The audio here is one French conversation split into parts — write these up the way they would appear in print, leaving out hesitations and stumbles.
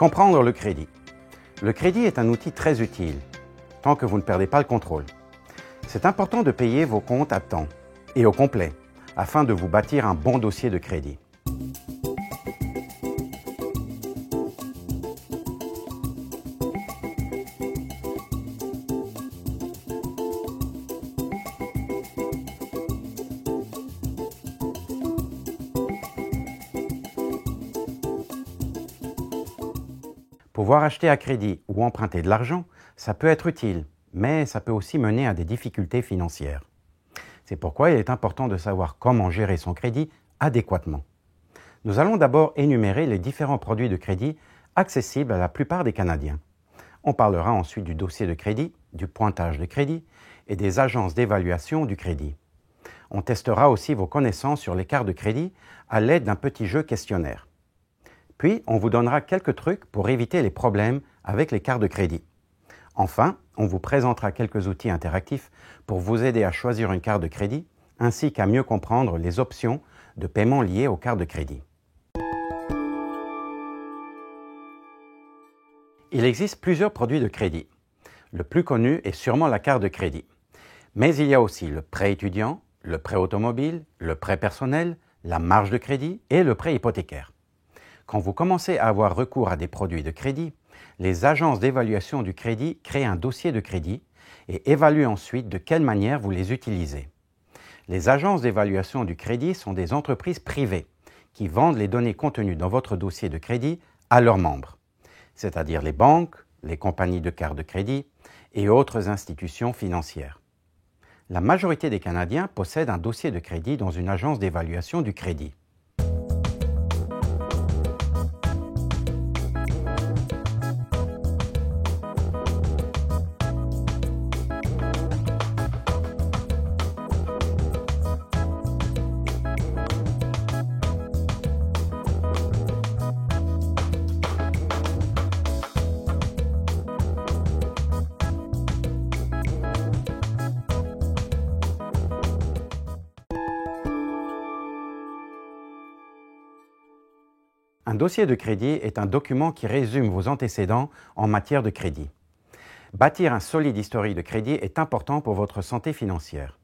Comprendre le crédit. Le crédit est un outil très utile, tant que vous ne perdez pas le contrôle. C'est important de payer vos comptes à temps et au complet, afin de vous bâtir un bon dossier de crédit. Pouvoir acheter à crédit ou emprunter de l'argent, ça peut être utile, mais ça peut aussi mener à des difficultés financières. C'est pourquoi il est important de savoir comment gérer son crédit adéquatement. Nous allons d'abord énumérer les différents produits de crédit accessibles à la plupart des Canadiens. On parlera ensuite du dossier de crédit, du pointage de crédit et des agences d'évaluation du crédit. On testera aussi vos connaissances sur les cartes de crédit à l'aide d'un petit jeu questionnaire. Puis, on vous donnera quelques trucs pour éviter les problèmes avec les cartes de crédit. Enfin, on vous présentera quelques outils interactifs pour vous aider à choisir une carte de crédit, ainsi qu'à mieux comprendre les options de paiement liées aux cartes de crédit. Il existe plusieurs produits de crédit. Le plus connu est sûrement la carte de crédit. Mais il y a aussi le prêt étudiant, le prêt automobile, le prêt personnel, la marge de crédit et le prêt hypothécaire. Quand vous commencez à avoir recours à des produits de crédit, les agences d'évaluation du crédit créent un dossier de crédit et évaluent ensuite de quelle manière vous les utilisez. Les agences d'évaluation du crédit sont des entreprises privées qui vendent les données contenues dans votre dossier de crédit à leurs membres, c'est-à-dire les banques, les compagnies de cartes de crédit et autres institutions financières. La majorité des Canadiens possèdent un dossier de crédit dans une agence d'évaluation du crédit. Un dossier de crédit est un document qui résume vos antécédents en matière de crédit. Bâtir un solide historique de crédit est important pour votre santé financière.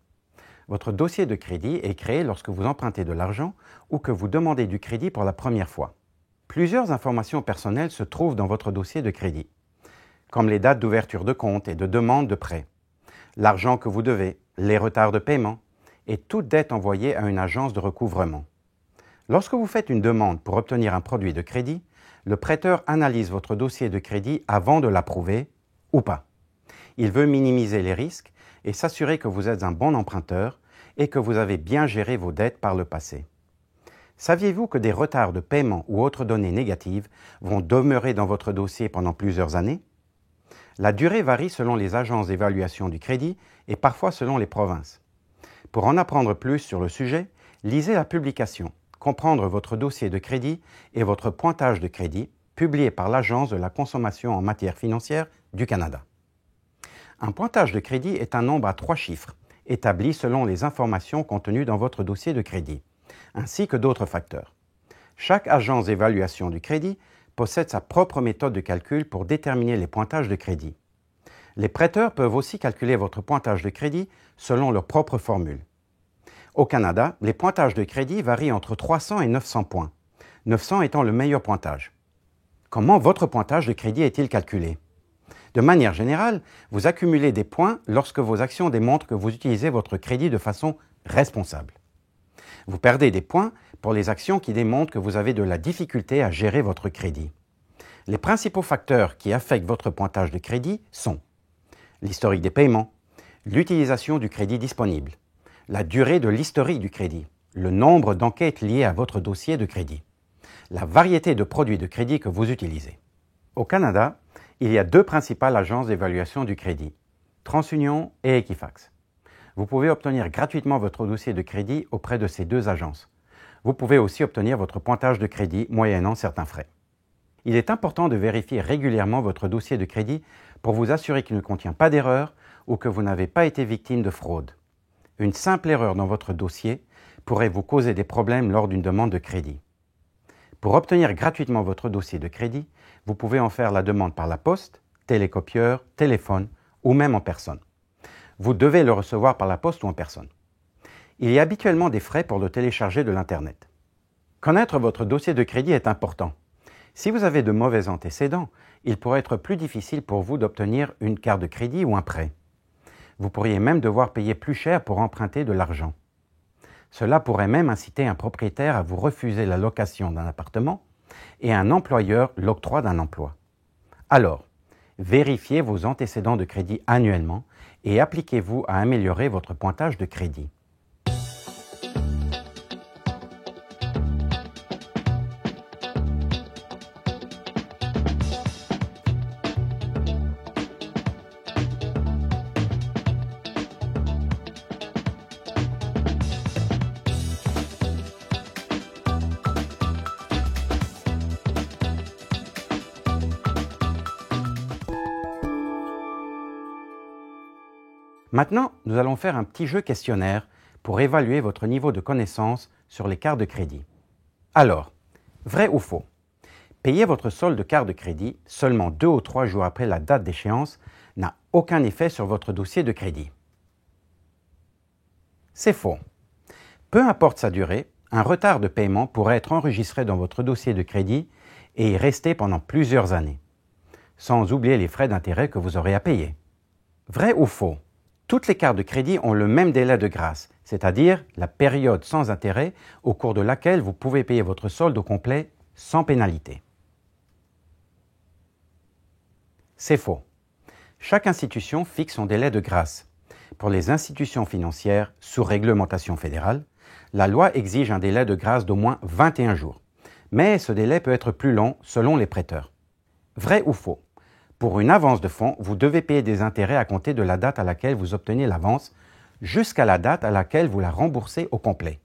Votre dossier de crédit est créé lorsque vous empruntez de l'argent ou que vous demandez du crédit pour la première fois. Plusieurs informations personnelles se trouvent dans votre dossier de crédit, comme les dates d'ouverture de compte et de demande de prêt, l'argent que vous devez, les retards de paiement et toute dette envoyée à une agence de recouvrement. Lorsque vous faites une demande pour obtenir un produit de crédit, le prêteur analyse votre dossier de crédit avant de l'approuver ou pas. Il veut minimiser les risques et s'assurer que vous êtes un bon emprunteur et que vous avez bien géré vos dettes par le passé. Saviez-vous que des retards de paiement ou autres données négatives vont demeurer dans votre dossier pendant plusieurs années? La durée varie selon les agences d'évaluation du crédit et parfois selon les provinces. Pour en apprendre plus sur le sujet, lisez la publication « Comprendre votre dossier de crédit et votre pointage de crédit » publié par l'Agence de la consommation en matière financière du Canada. Un pointage de crédit est un nombre à 3 chiffres, établi selon les informations contenues dans votre dossier de crédit, ainsi que d'autres facteurs. Chaque agence d'évaluation du crédit possède sa propre méthode de calcul pour déterminer les pointages de crédit. Les prêteurs peuvent aussi calculer votre pointage de crédit selon leur propre formule. Au Canada, les pointages de crédit varient entre 300 et 900 points, 900 étant le meilleur pointage. Comment votre pointage de crédit est-il calculé? De manière générale, vous accumulez des points lorsque vos actions démontrent que vous utilisez votre crédit de façon responsable. Vous perdez des points pour les actions qui démontrent que vous avez de la difficulté à gérer votre crédit. Les principaux facteurs qui affectent votre pointage de crédit sont l'historique des paiements, l'utilisation du crédit disponible, la durée de l'historique du crédit, le nombre d'enquêtes liées à votre dossier de crédit, la variété de produits de crédit que vous utilisez. Au Canada, il y a 2 principales agences d'évaluation du crédit, TransUnion et Equifax. Vous pouvez obtenir gratuitement votre dossier de crédit auprès de ces 2 agences. Vous pouvez aussi obtenir votre pointage de crédit moyennant certains frais. Il est important de vérifier régulièrement votre dossier de crédit pour vous assurer qu'il ne contient pas d'erreur ou que vous n'avez pas été victime de fraude. Une simple erreur dans votre dossier pourrait vous causer des problèmes lors d'une demande de crédit. Pour obtenir gratuitement votre dossier de crédit, vous pouvez en faire la demande par la poste, télécopieur, téléphone ou même en personne. Vous devez le recevoir par la poste ou en personne. Il y a habituellement des frais pour le télécharger de l'Internet. Connaître votre dossier de crédit est important. Si vous avez de mauvais antécédents, il pourrait être plus difficile pour vous d'obtenir une carte de crédit ou un prêt. Vous pourriez même devoir payer plus cher pour emprunter de l'argent. Cela pourrait même inciter un propriétaire à vous refuser la location d'un appartement et un employeur l'octroi d'un emploi. Alors, vérifiez vos antécédents de crédit annuellement et appliquez-vous à améliorer votre pointage de crédit. Maintenant, nous allons faire un petit jeu questionnaire pour évaluer votre niveau de connaissance sur les cartes de crédit. Alors, vrai ou faux? Payer votre solde de carte de crédit seulement 2 ou 3 jours après la date d'échéance n'a aucun effet sur votre dossier de crédit. C'est faux. Peu importe sa durée, un retard de paiement pourrait être enregistré dans votre dossier de crédit et y rester pendant plusieurs années, sans oublier les frais d'intérêt que vous aurez à payer. Vrai ou faux? Toutes les cartes de crédit ont le même délai de grâce, c'est-à-dire la période sans intérêt au cours de laquelle vous pouvez payer votre solde au complet sans pénalité. C'est faux. Chaque institution fixe son délai de grâce. Pour les institutions financières sous réglementation fédérale, la loi exige un délai de grâce d'au moins 21 jours. Mais ce délai peut être plus long selon les prêteurs. Vrai ou faux? Pour une avance de fonds, vous devez payer des intérêts à compter de la date à laquelle vous obtenez l'avance jusqu'à la date à laquelle vous la remboursez au complet.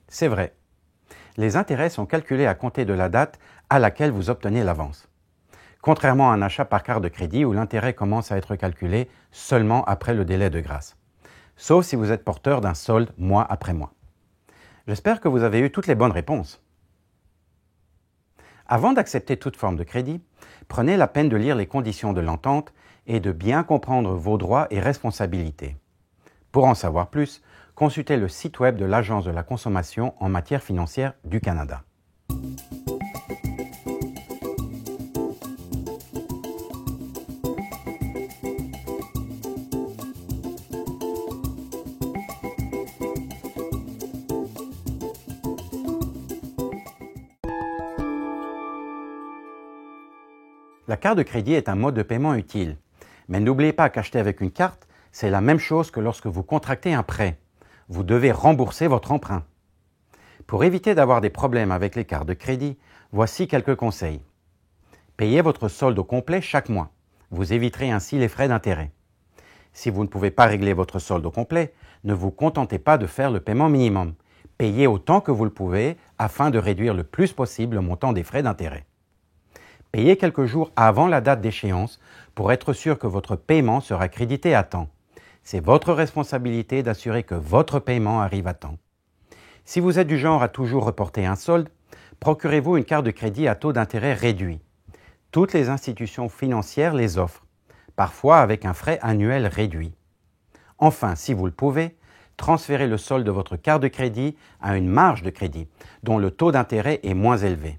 C'est vrai. Les intérêts sont calculés à compter de la date à laquelle vous obtenez l'avance. Contrairement à un achat par carte de crédit où l'intérêt commence à être calculé seulement après le délai de grâce. Sauf si vous êtes porteur d'un solde mois après mois. J'espère que vous avez eu toutes les bonnes réponses. Avant d'accepter toute forme de crédit, prenez la peine de lire les conditions de l'entente et de bien comprendre vos droits et responsabilités. Pour en savoir plus, consultez le site web de l'Agence de la consommation en matière financière du Canada. La carte de crédit est un mode de paiement utile, mais n'oubliez pas qu'acheter avec une carte, c'est la même chose que lorsque vous contractez un prêt. Vous devez rembourser votre emprunt. Pour éviter d'avoir des problèmes avec les cartes de crédit, voici quelques conseils. Payez votre solde au complet chaque mois. Vous éviterez ainsi les frais d'intérêt. Si vous ne pouvez pas régler votre solde au complet, ne vous contentez pas de faire le paiement minimum. Payez autant que vous le pouvez afin de réduire le plus possible le montant des frais d'intérêt. Payez quelques jours avant la date d'échéance pour être sûr que votre paiement sera crédité à temps. C'est votre responsabilité d'assurer que votre paiement arrive à temps. Si vous êtes du genre à toujours reporter un solde, procurez-vous une carte de crédit à taux d'intérêt réduit. Toutes les institutions financières les offrent, parfois avec un frais annuel réduit. Enfin, si vous le pouvez, transférez le solde de votre carte de crédit à une marge de crédit, dont le taux d'intérêt est moins élevé.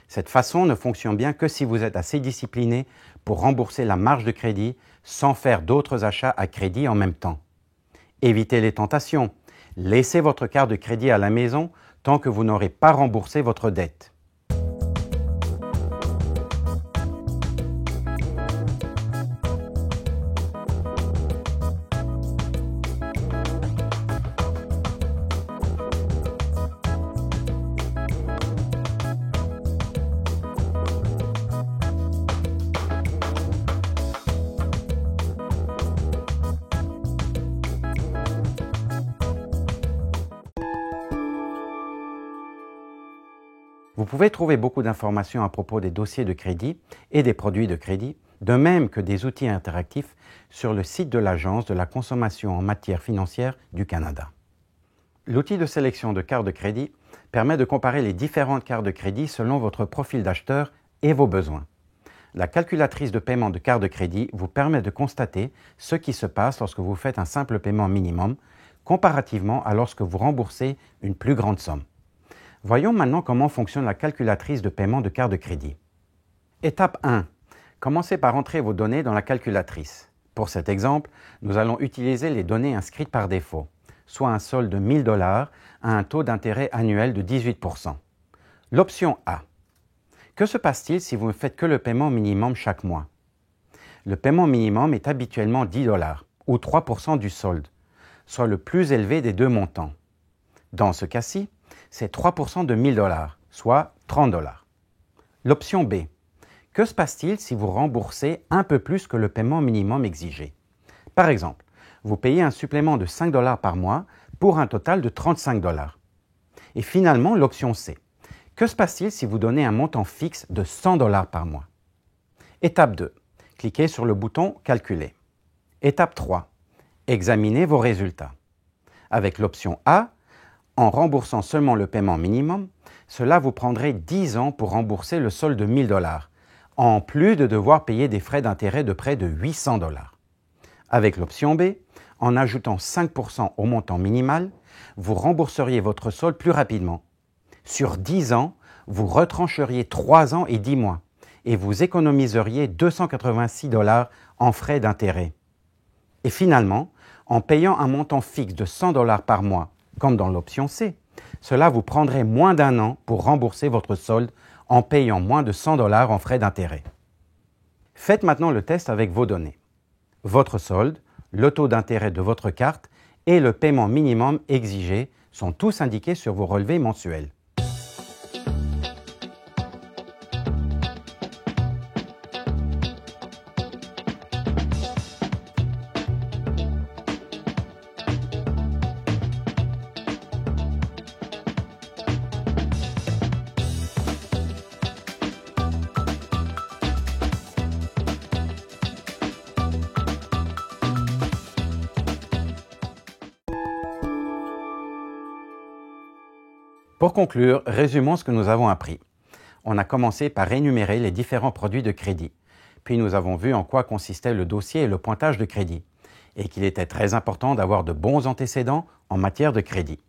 Cette façon ne fonctionne bien que si vous êtes assez discipliné pour rembourser la marge de crédit sans faire d'autres achats à crédit en même temps. Évitez les tentations. Laissez votre carte de crédit à la maison tant que vous n'aurez pas remboursé votre dette. Vous pouvez trouver beaucoup d'informations à propos des dossiers de crédit et des produits de crédit, de même que des outils interactifs sur le site de l'Agence de la consommation en matière financière du Canada. L'outil de sélection de cartes de crédit permet de comparer les différentes cartes de crédit selon votre profil d'acheteur et vos besoins. La calculatrice de paiement de carte de crédit vous permet de constater ce qui se passe lorsque vous faites un simple paiement minimum, comparativement à lorsque vous remboursez une plus grande somme. Voyons maintenant comment fonctionne la calculatrice de paiement de carte de crédit. Étape 1. Commencez par entrer vos données dans la calculatrice. Pour cet exemple, nous allons utiliser les données inscrites par défaut, soit un solde de 1 000 $ à un taux d'intérêt annuel de 18%. L'option A. Que se passe-t-il si vous ne faites que le paiement minimum chaque mois? Le paiement minimum est habituellement 10 $, ou 3% du solde, soit le plus élevé des deux montants. Dans ce cas-ci, c'est 3% de 1 000 $, soit 30 $. L'option B. Que se passe-t-il si vous remboursez un peu plus que le paiement minimum exigé? Par exemple, vous payez un supplément de 5 $ par mois pour un total de 35 $. Et finalement, l'option C. Que se passe-t-il si vous donnez un montant fixe de 100 $ par mois? Étape 2. Cliquez sur le bouton « Calculer ». Étape 3. Examinez vos résultats. Avec l'option A, en remboursant seulement le paiement minimum, cela vous prendrait 10 ans pour rembourser le solde de 1 000 $, en plus de devoir payer des frais d'intérêt de près de 800 $. Avec l'option B, en ajoutant 5% au montant minimal, vous rembourseriez votre solde plus rapidement. Sur 10 ans, vous retrancheriez 3 ans et 10 mois et vous économiseriez 286 $ en frais d'intérêt. Et finalement, en payant un montant fixe de 100 $ par mois, comme dans l'option C, cela vous prendrait moins d'un an pour rembourser votre solde en payant moins de 100 $ en frais d'intérêt. Faites maintenant le test avec vos données. Votre solde, le taux d'intérêt de votre carte et le paiement minimum exigé sont tous indiqués sur vos relevés mensuels. Pour conclure, résumons ce que nous avons appris. On a commencé par énumérer les différents produits de crédit. Puis nous avons vu en quoi consistait le dossier et le pointage de crédit, et qu'il était très important d'avoir de bons antécédents en matière de crédit.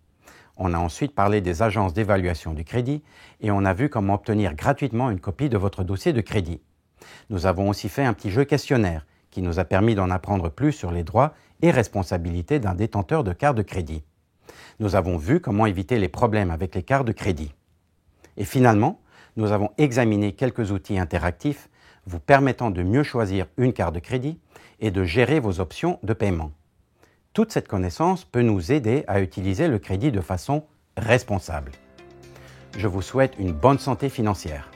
On a ensuite parlé des agences d'évaluation du crédit, et on a vu comment obtenir gratuitement une copie de votre dossier de crédit. Nous avons aussi fait un petit jeu questionnaire, qui nous a permis d'en apprendre plus sur les droits et responsabilités d'un détenteur de carte de crédit. Nous avons vu comment éviter les problèmes avec les cartes de crédit. Et finalement, nous avons examiné quelques outils interactifs vous permettant de mieux choisir une carte de crédit et de gérer vos options de paiement. Toute cette connaissance peut nous aider à utiliser le crédit de façon responsable. Je vous souhaite une bonne santé financière.